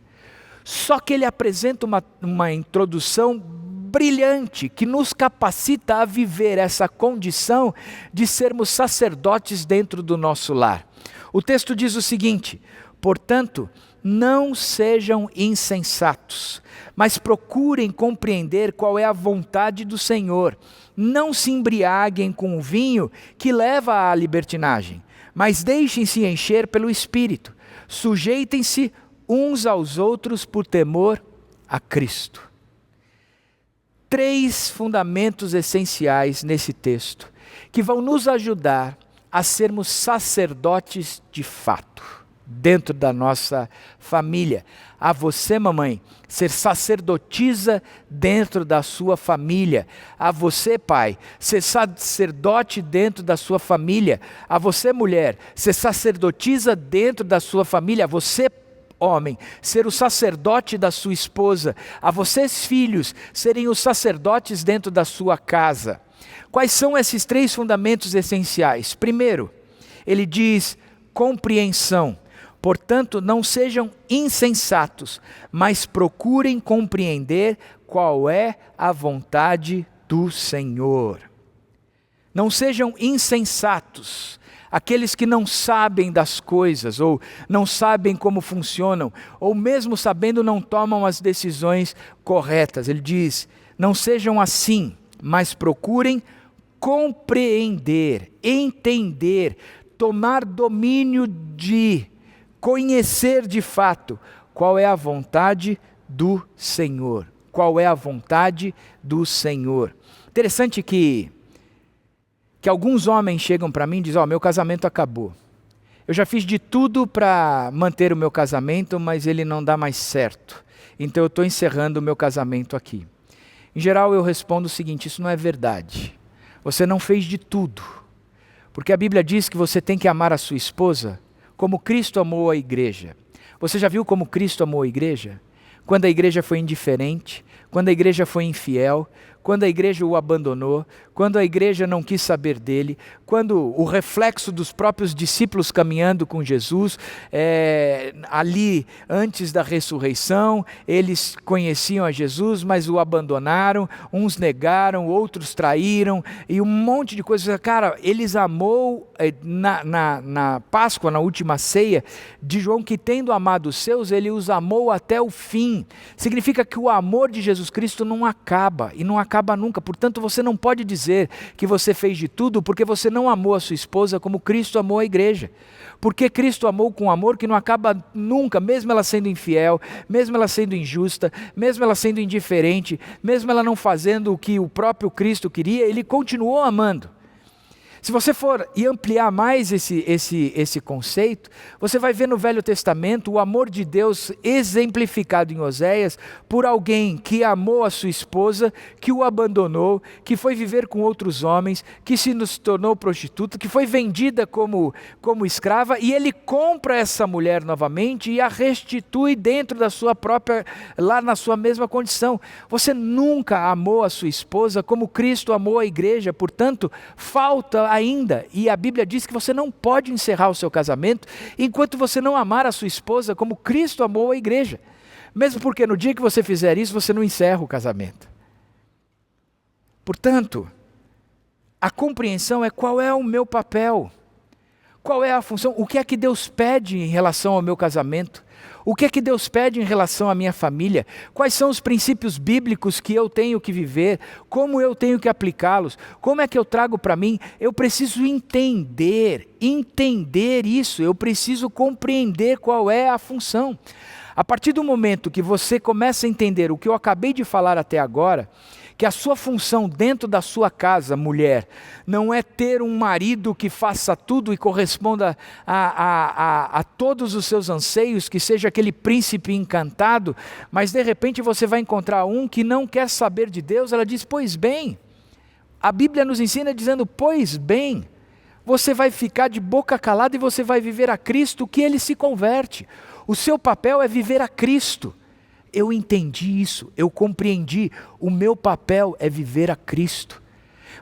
Speaker 1: Só que ele apresenta uma introdução brilhante que nos capacita a viver essa condição de sermos sacerdotes dentro do nosso lar. O texto diz o seguinte: portanto, não sejam insensatos, mas procurem compreender qual é a vontade do Senhor. Não se embriaguem com o vinho que leva à libertinagem, mas deixem-se encher pelo Espírito. Sujeitem-se uns aos outros por temor a Cristo. 3 fundamentos essenciais nesse texto, que vão nos ajudar a sermos sacerdotes de fato, dentro da nossa família. A você, mamãe, ser sacerdotisa dentro da sua família. A você, pai, ser sacerdote dentro da sua família. A você, mulher, ser sacerdotisa dentro da sua família. A você, homem, ser o sacerdote da sua esposa. A vocês, filhos, serem os sacerdotes dentro da sua casa. Quais são esses 3 fundamentos essenciais? Primeiro, ele diz compreensão. Portanto, não sejam insensatos, mas procurem compreender qual é a vontade do Senhor. Não sejam insensatos, aqueles que não sabem das coisas, ou não sabem como funcionam, ou mesmo sabendo não tomam as decisões corretas. Ele diz, não sejam assim, mas procurem compreender, entender, tomar domínio de, conhecer de fato qual é a vontade do Senhor. Qual é a vontade do Senhor. Interessante que alguns homens chegam para mim e dizem, meu casamento acabou. Eu já fiz de tudo para manter o meu casamento, mas ele não dá mais certo. Então eu estou encerrando o meu casamento aqui. Em geral eu respondo o seguinte, isso não é verdade. Você não fez de tudo. Porque a Bíblia diz que você tem que amar a sua esposa como Cristo amou a igreja. Você já viu como Cristo amou a igreja? Quando a igreja foi indiferente, quando a igreja foi infiel, quando a igreja o abandonou, quando a igreja não quis saber dele, quando o reflexo dos próprios discípulos caminhando com Jesus, ali antes da ressurreição, eles conheciam a Jesus, mas o abandonaram, uns negaram, outros traíram, e um monte de coisas. Cara, eles amou na Páscoa, na última ceia de João, que tendo amado os seus, ele os amou até o fim. Significa que o amor de Jesus Cristo não acaba, e não acaba nunca. Portanto, você não pode dizer que você fez de tudo porque você não amou a sua esposa como Cristo amou a igreja. Porque Cristo amou com amor que não acaba nunca, mesmo ela sendo infiel, mesmo ela sendo injusta, mesmo ela sendo indiferente, mesmo ela não fazendo o que o próprio Cristo queria, ele continuou amando. Se você for e ampliar mais esse conceito, você vai ver no Velho Testamento o amor de Deus exemplificado em Oséias por alguém que amou a sua esposa, que o abandonou, que foi viver com outros homens, que se tornou prostituta, que foi vendida como escrava, e ele compra essa mulher novamente e a restitui dentro da sua própria, lá na sua mesma condição. Você nunca amou a sua esposa como Cristo amou a igreja, portanto, falta ainda, e a Bíblia diz que você não pode encerrar o seu casamento enquanto você não amar a sua esposa como Cristo amou a igreja. Mesmo porque no dia que você fizer isso, você não encerra o casamento. Portanto, a compreensão é qual é o meu papel, qual é a função, o que é que Deus pede em relação ao meu casamento, o que é que Deus pede em relação à minha família, quais são os princípios bíblicos que eu tenho que viver, como eu tenho que aplicá-los, como é que eu trago para mim. Eu preciso entender isso, eu preciso compreender qual é a função. A partir do momento que você começa a entender o que eu acabei de falar até agora, que a sua função dentro da sua casa, mulher, não é ter um marido que faça tudo e corresponda a todos os seus anseios, que seja aquele príncipe encantado, mas de repente você vai encontrar um que não quer saber de Deus. Ela diz, pois bem, a Bíblia nos ensina dizendo, pois bem, você vai ficar de boca calada e você vai viver a Cristo, que ele se converte. O seu papel é viver a Cristo. Eu entendi isso, eu compreendi, o meu papel é viver a Cristo.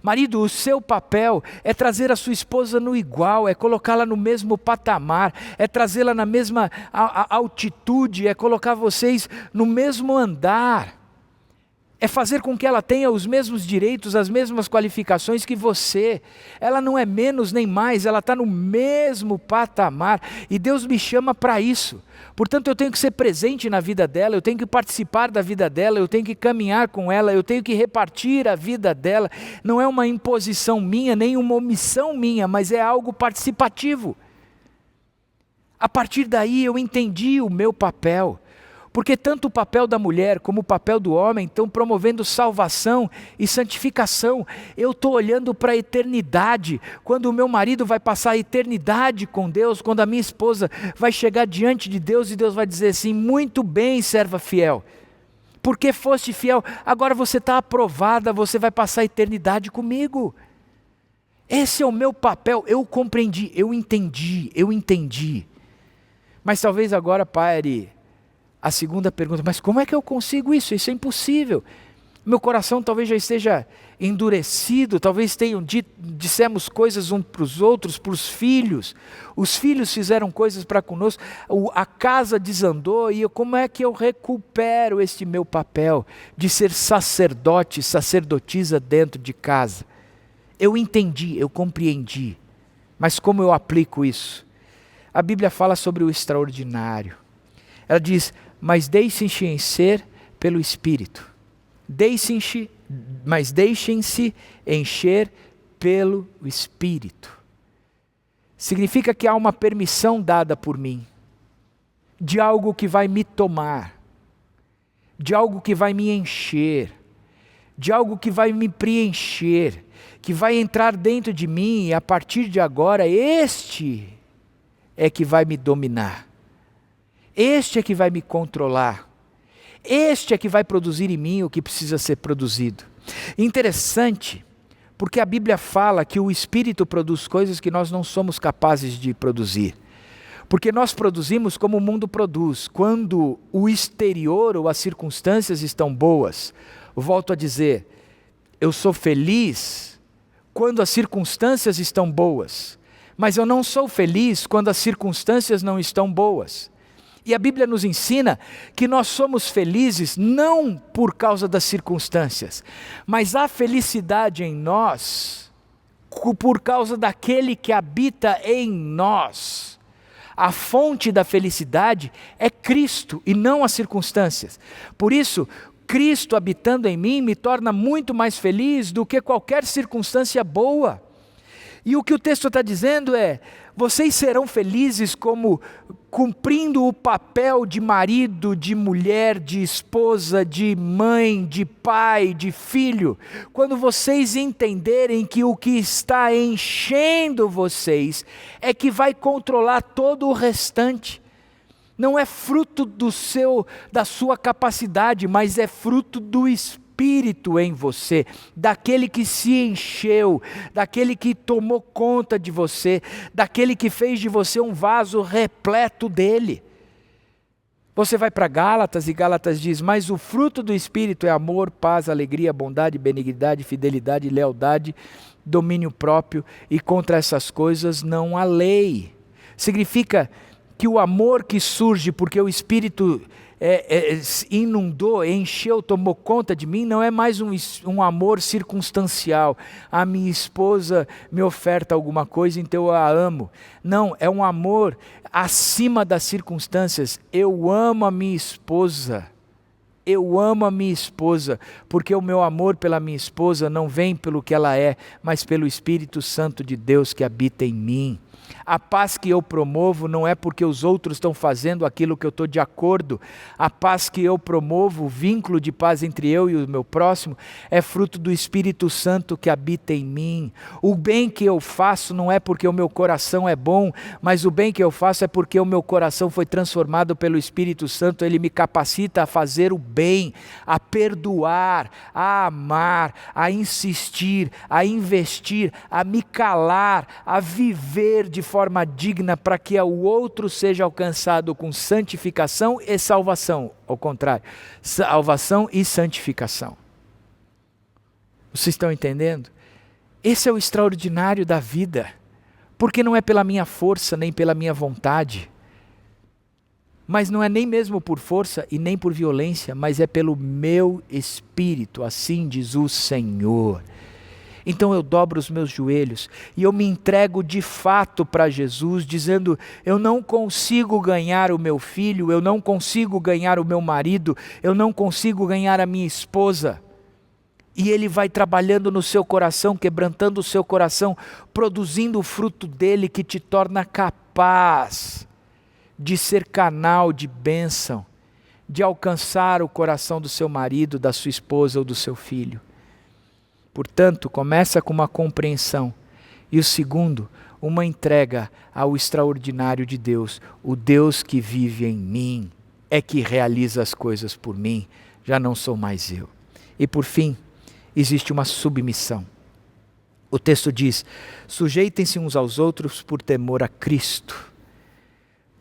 Speaker 1: Marido, o seu papel é trazer a sua esposa no igual, é colocá-la no mesmo patamar, é trazê-la na mesma altitude, é colocar vocês no mesmo andar. É fazer com que ela tenha os mesmos direitos, as mesmas qualificações que você. Ela não é menos nem mais, ela está no mesmo patamar. E Deus me chama para isso. Portanto, eu tenho que ser presente na vida dela, eu tenho que participar da vida dela, eu tenho que caminhar com ela, eu tenho que repartir a vida dela. Não é uma imposição minha, nem uma omissão minha, mas é algo participativo. A partir daí eu entendi o meu papel. Porque tanto o papel da mulher como o papel do homem estão promovendo salvação e santificação. Eu estou olhando para a eternidade. Quando o meu marido vai passar a eternidade com Deus, quando a minha esposa vai chegar diante de Deus e Deus vai dizer assim, muito bem, serva fiel. Porque foste fiel, agora você está aprovada, você vai passar a eternidade comigo. Esse é o meu papel, eu compreendi, eu entendi. Mas talvez agora pare a segunda pergunta, mas como é que eu consigo isso? Isso é impossível. Meu coração talvez já esteja endurecido, talvez dissemos coisas uns para os outros, para os filhos. Os filhos fizeram coisas para conosco, a casa desandou, e como é que eu recupero este meu papel de ser sacerdote, sacerdotisa dentro de casa? Eu entendi, eu compreendi, mas como eu aplico isso? A Bíblia fala sobre o extraordinário. Ela diz, mas deixem-se encher pelo Espírito. Mas deixem-se encher pelo Espírito. Significa que há uma permissão dada por mim, de algo que vai me tomar, de algo que vai me encher, de algo que vai me preencher, que vai entrar dentro de mim, e a partir de agora, este é que vai me dominar. Este é que vai me controlar. Este é que vai produzir em mim o que precisa ser produzido. Interessante, porque a Bíblia fala que o Espírito produz coisas que nós não somos capazes de produzir. Porque nós produzimos como o mundo produz. Quando o exterior ou as circunstâncias estão boas, volto a dizer, eu sou feliz quando as circunstâncias estão boas. Mas eu não sou feliz quando as circunstâncias não estão boas. E a Bíblia nos ensina que nós somos felizes não por causa das circunstâncias, mas a felicidade em nós, por causa daquele que habita em nós. A fonte da felicidade é Cristo e não as circunstâncias. Por isso, Cristo habitando em mim me torna muito mais feliz do que qualquer circunstância boa. E o que o texto está dizendo é, Vocês serão felizes como cumprindo o papel de marido, de mulher, de esposa, de mãe, de pai, de filho, quando vocês entenderem que o que está enchendo vocês é que vai controlar todo o restante. Não é fruto da sua capacidade, mas é fruto do Espírito em você, daquele que se encheu, daquele que tomou conta de você, daquele que fez de você um vaso repleto dele. Você vai para Gálatas e Gálatas diz, mas o fruto do Espírito é amor, paz, alegria, bondade, benignidade, fidelidade, lealdade, domínio próprio, e contra essas coisas não há lei. Significa que o amor que surge porque o Espírito inundou, encheu, tomou conta de mim, não é mais um amor circunstancial. A minha esposa me oferta alguma coisa, então eu a amo. Não, é um amor acima das circunstâncias. Eu amo a minha esposa. Eu amo a minha esposa, porque o meu amor pela minha esposa não vem pelo que ela é, mas pelo Espírito Santo de Deus que habita em mim. A paz que eu promovo não é porque os outros estão fazendo aquilo que eu estou de acordo. A paz que eu promovo, o vínculo de paz entre eu e o meu próximo, é fruto do Espírito Santo que habita em mim. O bem que eu faço não é porque o meu coração é bom, mas o bem que eu faço é porque o meu coração foi transformado pelo Espírito Santo. Ele me capacita a fazer o bem, a perdoar, a amar, a insistir, a investir, a me calar, a viver de forma digna para que o outro seja alcançado com santificação e salvação. Ao contrário, salvação e santificação. Vocês estão entendendo? Esse é o extraordinário da vida, porque não é pela minha força nem pela minha vontade, mas não é nem mesmo por força e nem por violência, mas é pelo meu Espírito, assim diz o Senhor. Então eu dobro os meus joelhos e eu me entrego de fato para Jesus, dizendo, eu não consigo ganhar o meu filho, eu não consigo ganhar o meu marido, eu não consigo ganhar a minha esposa. E Ele vai trabalhando no seu coração, quebrantando o seu coração, produzindo o fruto dele que te torna capaz de ser canal de bênção, de alcançar o coração do seu marido, da sua esposa ou do seu filho. Portanto, começa com uma compreensão. E o segundo, uma entrega ao extraordinário de Deus. O Deus que vive em mim é que realiza as coisas por mim. Já não sou mais eu. E por fim, existe uma submissão. O texto diz, sujeitem-se uns aos outros por temor a Cristo.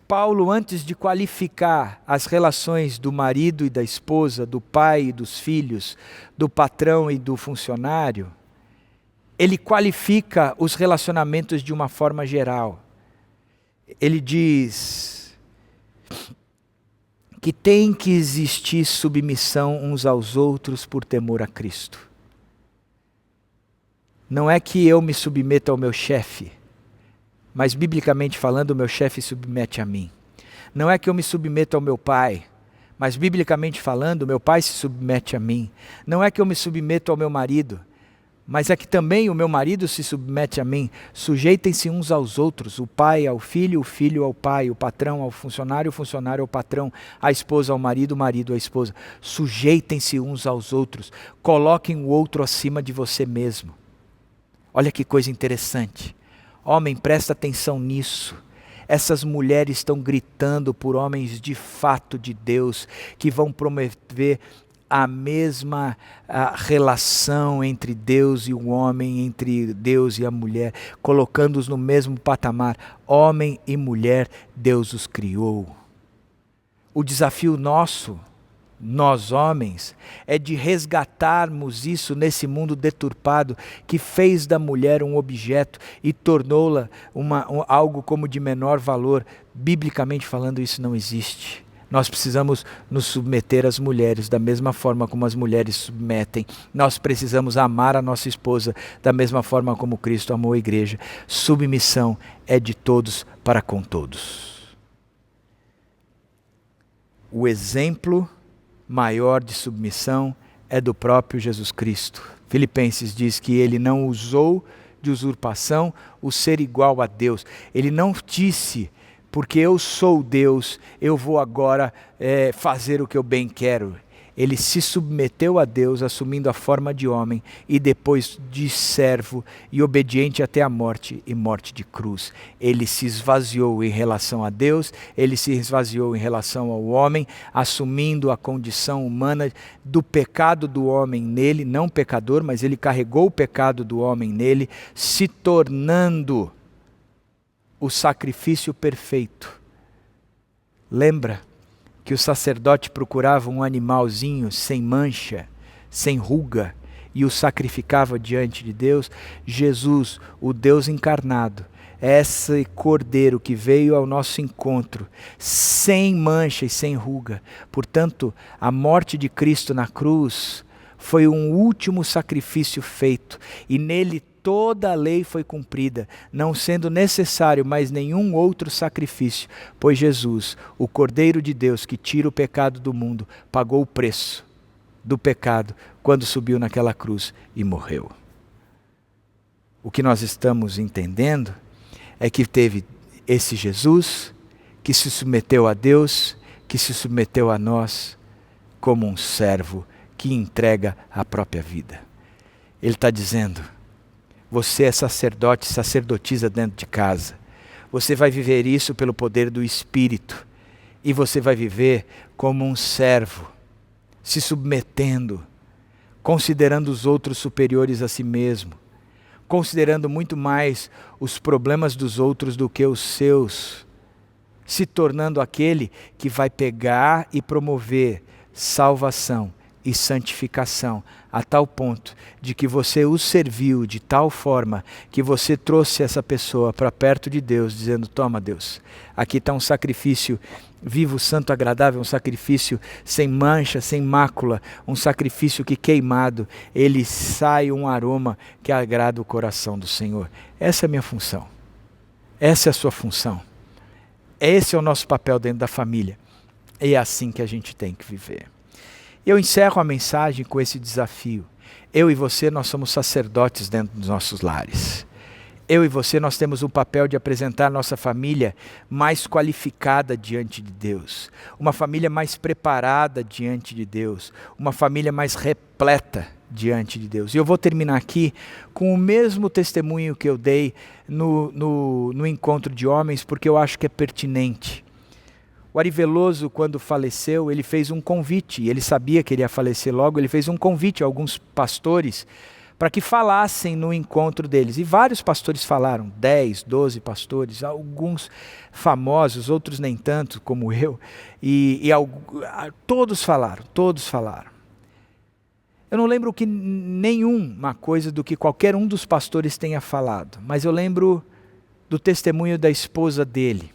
Speaker 1: Paulo, antes de qualificar as relações do marido e da esposa, do pai e dos filhos, do patrão e do funcionário, ele qualifica os relacionamentos de uma forma geral. Ele diz que tem que existir submissão uns aos outros por temor a Cristo. Não é que eu me submeta ao meu chefe, mas biblicamente falando, o meu chefe submete a mim. Não é que eu me submeto ao meu pai, mas biblicamente falando, o meu pai se submete a mim. Não é que eu me submeto ao meu marido, mas é que também o meu marido se submete a mim. Sujeitem-se uns aos outros, o pai ao filho, o filho ao pai, o patrão ao funcionário, o funcionário ao patrão, a esposa ao marido, o marido à esposa. Sujeitem-se uns aos outros, coloquem o outro acima de você mesmo. Olha que coisa interessante. Homem, presta atenção nisso. Essas mulheres estão gritando por homens de fato de Deus, que vão promover a mesma relação entre Deus e o homem, entre Deus e a mulher, colocando-os no mesmo patamar. Homem e mulher, Deus os criou. O desafio nosso, nós homens, é de resgatarmos isso nesse mundo deturpado que fez da mulher um objeto e tornou-la algo como de menor valor. Biblicamente falando, isso não existe. Nós precisamos nos submeter às mulheres da mesma forma como as mulheres submetem. Nós precisamos amar a nossa esposa da mesma forma como Cristo amou a igreja. Submissão é de todos para com todos. O exemplo maior de submissão é do próprio Jesus Cristo. Filipenses diz que ele não usou de usurpação o ser igual a Deus. Ele não disse, porque eu sou Deus, eu vou agora fazer o que eu bem quero. Ele se submeteu a Deus, assumindo a forma de homem e depois de servo e obediente até a morte e morte de cruz. Ele se esvaziou em relação a Deus, ele se esvaziou em relação ao homem, assumindo a condição humana do pecado do homem nele, não pecador, mas ele carregou o pecado do homem nele, se tornando o sacrifício perfeito. Lembra que o sacerdote procurava um animalzinho sem mancha, sem ruga, e o sacrificava diante de Deus? Jesus, o Deus encarnado, é esse cordeiro que veio ao nosso encontro, sem mancha e sem ruga. Portanto, a morte de Cristo na cruz foi um último sacrifício feito, e nele toda a lei foi cumprida, não sendo necessário mais nenhum outro sacrifício, pois Jesus, o Cordeiro de Deus que tira o pecado do mundo, pagou o preço do pecado quando subiu naquela cruz e morreu. O que nós estamos entendendo é que teve esse Jesus que se submeteu a Deus, que se submeteu a nós como um servo que entrega a própria vida. Ele está dizendo: você é sacerdote, sacerdotisa dentro de casa. Você vai viver isso pelo poder do Espírito. E você vai viver como um servo, se submetendo, considerando os outros superiores a si mesmo, considerando muito mais os problemas dos outros do que os seus, se tornando aquele que vai pegar e promover salvação e santificação, a tal ponto de que você o serviu de tal forma que você trouxe essa pessoa para perto de Deus, dizendo: toma, Deus, aqui está um sacrifício vivo, santo, agradável, um sacrifício sem mancha, sem mácula, um sacrifício que queimado, ele sai um aroma que agrada o coração do Senhor. Essa é a minha função, essa é a sua função, esse é o nosso papel dentro da família, e é assim que a gente tem que viver. Eu encerro a mensagem com esse desafio. Eu e você, nós somos sacerdotes dentro dos nossos lares. Eu e você, nós temos o papel de apresentar a nossa família mais qualificada diante de Deus. Uma família mais preparada diante de Deus. Uma família mais repleta diante de Deus. E eu vou terminar aqui com o mesmo testemunho que eu dei no encontro de homens, porque eu acho que é pertinente. O Ari Veloso, quando faleceu, ele fez um convite, ele sabia que ele ia falecer logo, ele fez um convite a alguns pastores para que falassem no encontro deles. E vários pastores falaram, 10, 12 pastores, alguns famosos, outros nem tanto, como eu, todos falaram. Eu não lembro nenhuma coisa do que qualquer um dos pastores tenha falado, mas eu lembro do testemunho da esposa dele.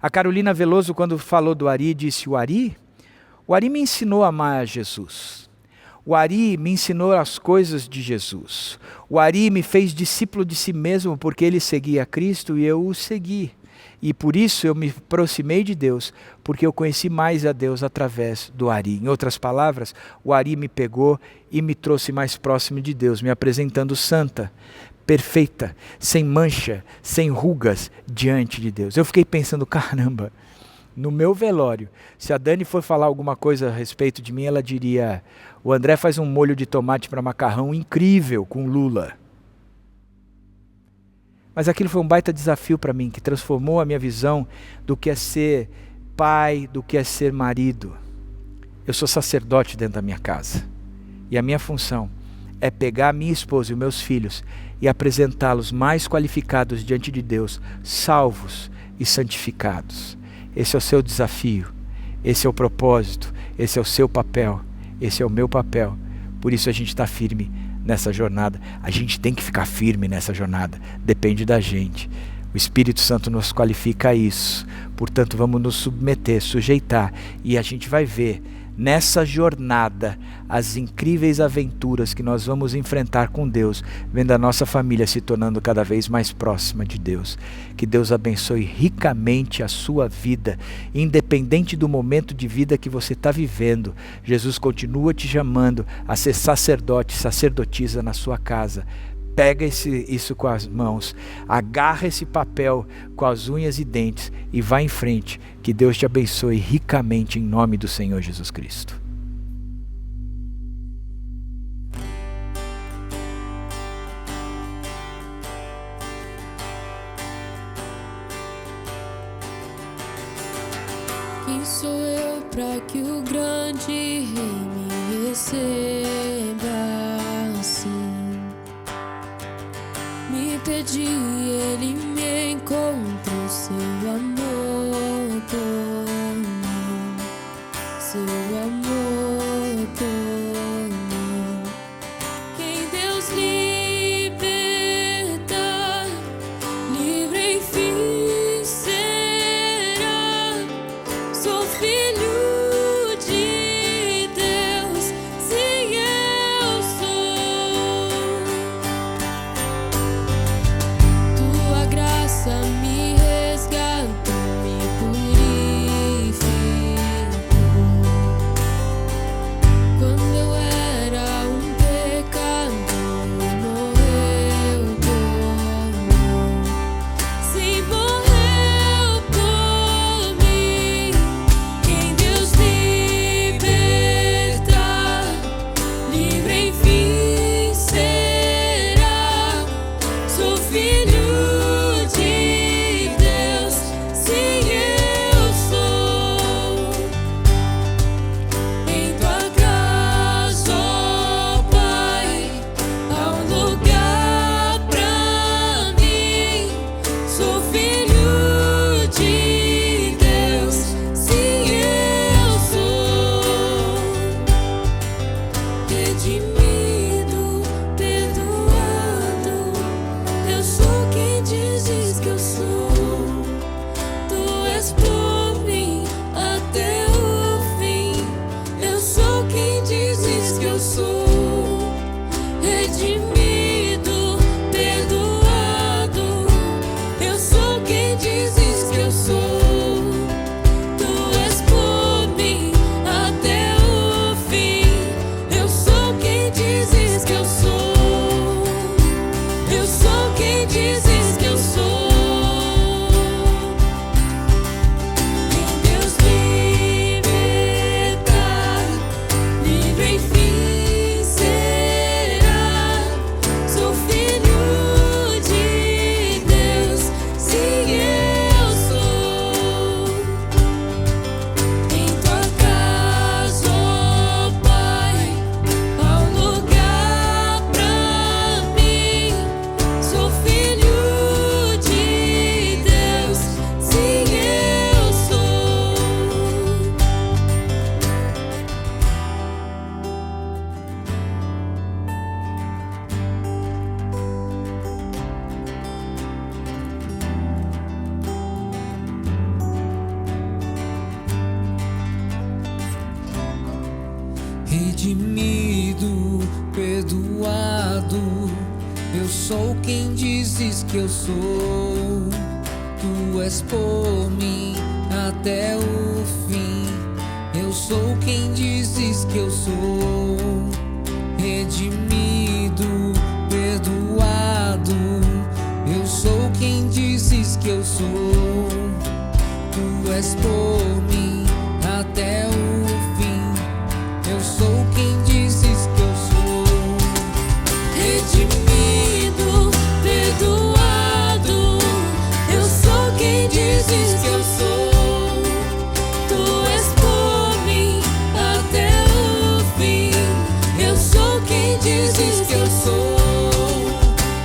Speaker 1: A Carolina Veloso, quando falou do Ari, disse: o Ari me ensinou a amar a Jesus. O Ari me ensinou as coisas de Jesus. O Ari me fez discípulo de si mesmo, porque ele seguia a Cristo e eu o segui. E por isso eu me aproximei de Deus, porque eu conheci mais a Deus através do Ari. Em outras palavras, o Ari me pegou e me trouxe mais próximo de Deus, me apresentando santa, perfeita, sem mancha, sem rugas diante de Deus. Eu fiquei pensando, caramba, no meu velório, se a Dani for falar alguma coisa a respeito de mim, ela diria: o André faz um molho de tomate para macarrão incrível com lula. Mas aquilo foi um baita desafio para mim, que transformou a minha visão do que é ser pai, do que é ser marido. Eu sou sacerdote dentro da minha casa. E a minha função é pegar a minha esposa e os meus filhos e apresentá-los mais qualificados diante de Deus, salvos e santificados. Esse é o seu desafio, esse é o propósito, esse é o seu papel, esse é o meu papel. Por isso a gente está firme nessa jornada. A gente tem que ficar firme nessa jornada, depende da gente. O Espírito Santo nos qualifica a isso. Portanto, vamos nos submeter, sujeitar, e a gente vai ver nessa jornada as incríveis aventuras que nós vamos enfrentar com Deus, vendo a nossa família se tornando cada vez mais próxima de Deus. Que Deus abençoe ricamente a sua vida, independente do momento de vida que você está vivendo. Jesus continua te chamando a ser sacerdote, sacerdotisa na sua casa. pega isso com as mãos, agarra esse papel com as unhas e dentes e vai em frente. Que Deus te abençoe ricamente em nome do Senhor Jesus Cristo.
Speaker 3: Quem sou eu pra que o grande rei me receba assim? Me pedi, ele me encontrou, seu amor por mim, seu amor por mim. Quem Deus liberta, livre enfim será. Sou filho de Deus, sim eu sou. Tua graça me resgatou, me purificou. Quando eu era um pecador, morreu por mim. Sim, morreu por mim. Quem Deus liberta, livre enfim será. Sou filho de Deus, sim eu sou. Em tua casa, ó Pai, há um lugar pra mim. Sou filho de Deus, sim eu sou. Redimido, perdoado, eu sou quem dizes que eu sou. Tu és por mim até o fim. Eu sou quem dizes que eu sou. Redimido, perdoado, eu sou quem dizes que eu sou. Tu és por mim até o fim. Eu sou quem dizes que eu sou. Eu sou quem dizes que eu sou. Quem Deus liberta, livre enfim será. Sou filho de Deus, sim eu sou. Em tua casa, ó Pai, há um lugar pra mim. Sou filho de Deus, sim eu sou.
Speaker 2: Redimido, perdoado, eu sou quem dizes que eu sou. Tu és por mim até o fim. Eu sou quem dizes que eu sou. Redimido, perdoado, eu sou quem dizes que eu sou. Tu és por mim até o fim. Eu sou quem dizes que eu sou.
Speaker 3: Redimido, perdoado, eu sou quem dizes que eu sou. Tu és por mim até o fim. Eu sou quem dizes que eu sou.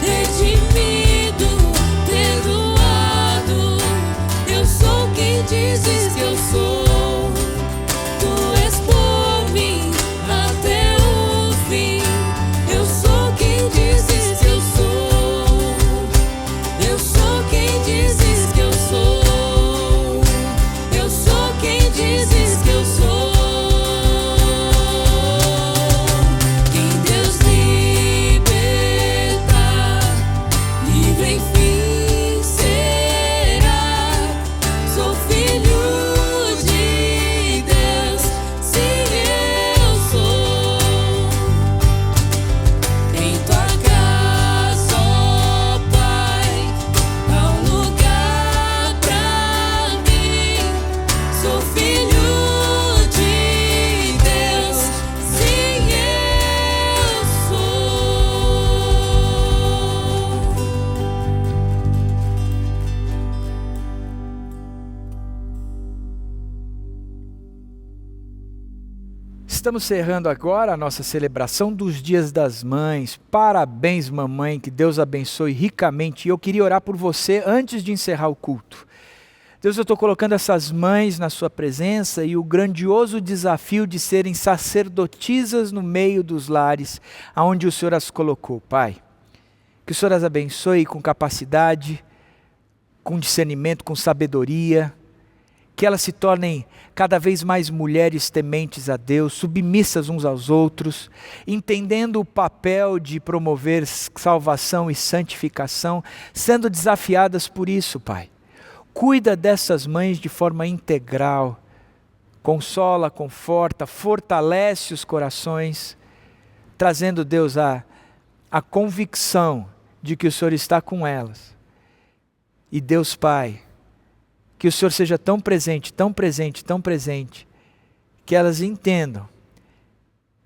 Speaker 3: Redimido, perdoado, eu sou quem dizes que eu sou.
Speaker 1: Estamos encerrando agora a nossa celebração dos Dias das Mães. Parabéns, mamãe, que Deus abençoe ricamente. E eu queria orar por você antes de encerrar o culto. Deus, eu estou colocando essas mães na sua presença e o grandioso desafio de serem sacerdotisas no meio dos lares, aonde o Senhor as colocou, Pai. Que o Senhor as abençoe com capacidade, com discernimento, com sabedoria, que elas se tornem cada vez mais mulheres tementes a Deus, submissas uns aos outros, entendendo o papel de promover salvação e santificação, sendo desafiadas por isso, Pai. Cuida dessas mães de forma integral, consola, conforta, fortalece os corações, trazendo, Deus, a convicção de que o Senhor está com elas. E Deus Pai, que o Senhor seja tão presente, tão presente, tão presente, que elas entendam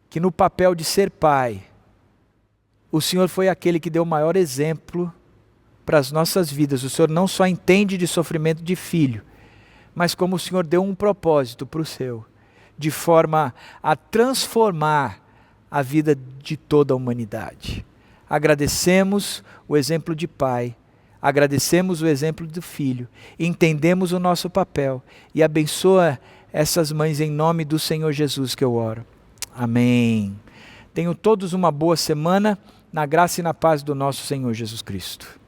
Speaker 1: que no papel de ser pai, o Senhor foi aquele que deu o maior exemplo para as nossas vidas. O Senhor não só entende de sofrimento de filho, mas como o Senhor deu um propósito para o seu, de forma a transformar a vida de toda a humanidade. Agradecemos o exemplo de pai, agradecemos o exemplo do filho, entendemos o nosso papel e abençoa essas mães em nome do Senhor Jesus que eu oro. Amém. Tenham todos uma boa semana, na graça e na paz do nosso Senhor Jesus Cristo.